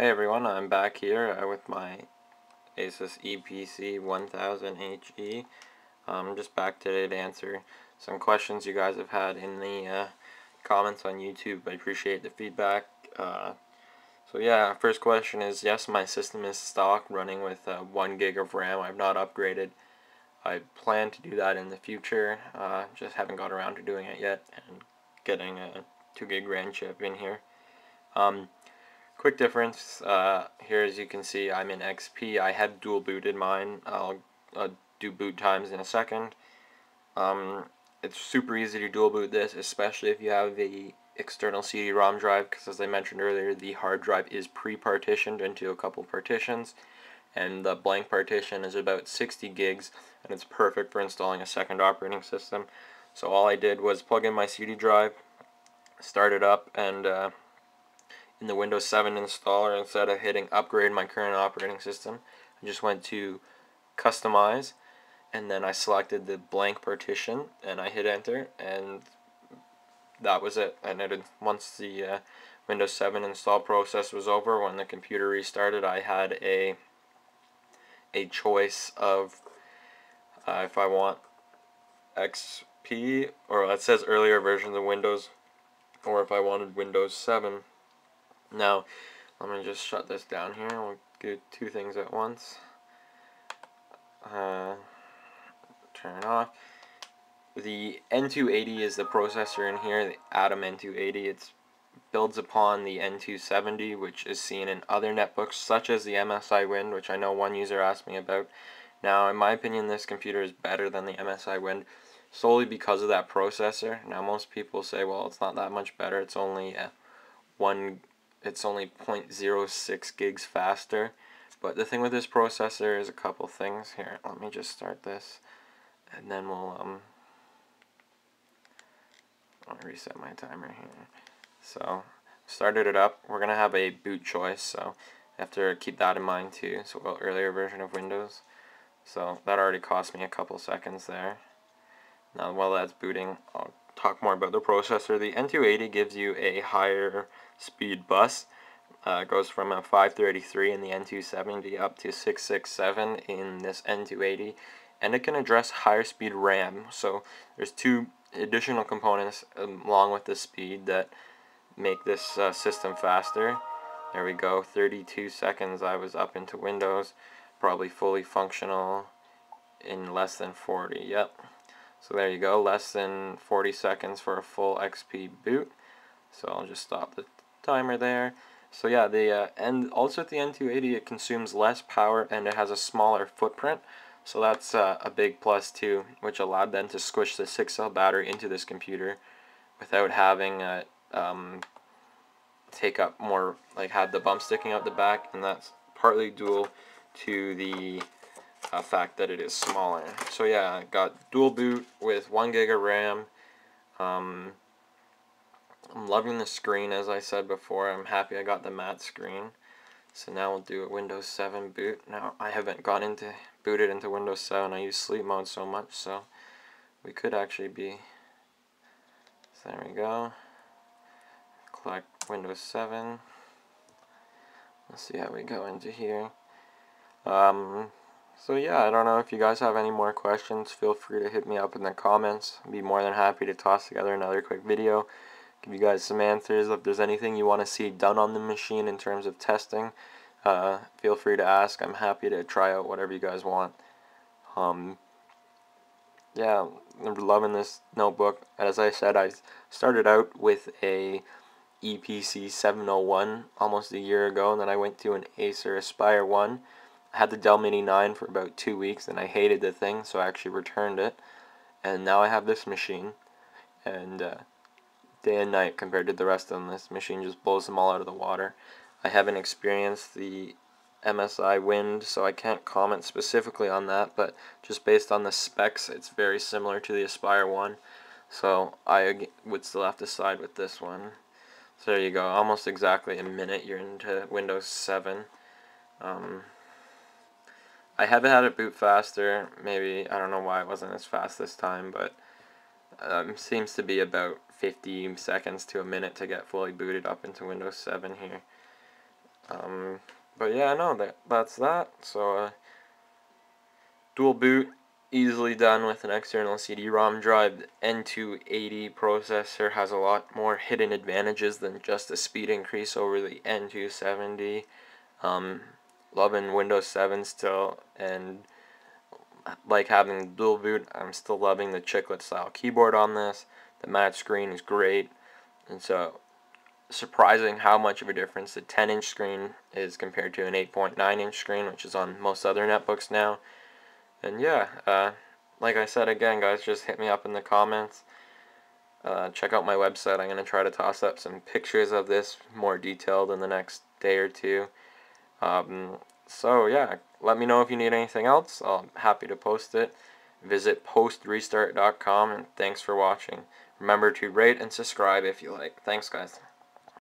Hey everyone, I'm back here with my Asus EPC 1000HE. I'm just back today to answer some questions you guys have had in the comments on YouTube. I appreciate the feedback. So yeah, first question is, yes, my system is stock running with 1 gig of RAM. I've not upgraded. I plan to do that in the future, just haven't got around to doing it yet and getting a 2 gig RAM chip in here. Quick difference here, as you can see, I'm in XP. I have dual booted mine. I'll do boot times in a second. It's super easy to dual boot this, especially if you have the external CD-ROM drive, because as I mentioned earlier, the hard drive is pre-partitioned into a couple partitions, and the blank partition is about 60 gigs, and it's perfect for installing a second operating system. So all I did was plug in my CD drive, start it up, and in the Windows 7 installer, instead of hitting upgrade my current operating system, I just went to customize, and then I selected the blank partition and I hit enter, and that was it. And once the Windows 7 install process was over, when the computer restarted, I had a choice of if I want XP, or it says earlier versions of Windows, or if I wanted Windows 7. Now, let me just shut this down here. We'll do two things at once. Turn it off. The N280 is the processor in here, the Atom N280. It builds upon the N270, which is seen in other netbooks, such as the MSI Wind, which I know one user asked me about. Now, in my opinion, this computer is better than the MSI Wind, solely because of that processor. Now, most people say, well, it's not that much better. It's only 0.06 gigs faster. But the thing with this processor is a couple things. Here, let me just start this, and then I'll reset my timer here. So, started it up. We're gonna have a boot choice, so you have to keep that in mind too. So, earlier version of Windows. So that already cost me a couple seconds there. Now, while that's booting, I'll talk more about the processor. The N280 gives you a higher speed bus. It goes from a 533 in the N270 up to 667 in this N280, and it can address higher speed RAM. So there's two additional components along with the speed that make this system faster. There we go, 32 seconds I was up into Windows, probably fully functional in less than 40. Yep. So there you go, less than 40 seconds for a full XP boot. So I'll just stop the timer there. So yeah, and also at the N280 it consumes less power and it has a smaller footprint. So that's a big plus too, which allowed them to squish the 6-cell battery into this computer without having take up more, like had the bump sticking out the back, and that's partly due to the fact that it is smaller. So yeah, I got dual boot with 1 gig of RAM. I'm loving the screen, as I said before. I'm happy I got the matte screen. So now we'll do a Windows 7 boot. Now, I haven't booted into Windows 7. I use sleep mode so much, so we could actually be... So there we go. Click Windows 7. Let's see how we go into here. So yeah, I don't know if you guys have any more questions. Feel free to hit me up in the comments. I'd be more than happy to toss together another quick video, give you guys some answers. If there's anything you want to see done on the machine in terms of testing, feel free to ask. I'm happy to try out whatever you guys want. Yeah, I'm loving this notebook. As I said, I started out with a EPC 701 almost a year ago, and then I went to an Acer Aspire 1. I had the Dell Mini 9 for about 2 weeks, and I hated the thing, so I actually returned it. And now I have this machine, and day and night compared to the rest of them, this machine just blows them all out of the water. I haven't experienced the MSI Wind, so I can't comment specifically on that, but just based on the specs, it's very similar to the Aspire 1, so I would still have to side with this one. So there you go, almost exactly a minute you're into Windows 7. I haven't had it boot faster. Maybe, I don't know why it wasn't as fast this time, but seems to be about 50 seconds to a minute to get fully booted up into Windows 7 here. But yeah, no, that's that. So dual boot, easily done with an external CD-ROM drive. The N280 processor has a lot more hidden advantages than just a speed increase over the N270. Loving Windows 7 still, and like having dual boot. I'm still loving the chiclet style keyboard on this. The match screen is great, and so surprising how much of a difference the 10-inch screen is compared to an 8.9-inch screen, which is on most other netbooks now. And yeah, like I said again, guys, just hit me up in the comments. Check out my website. I'm going to try to toss up some pictures of this more detailed in the next day or two. So yeah, let me know if you need anything else. I'm happy to post it. Visit PostRestart.com, and thanks for watching. Remember to rate and subscribe if you like. Thanks, guys.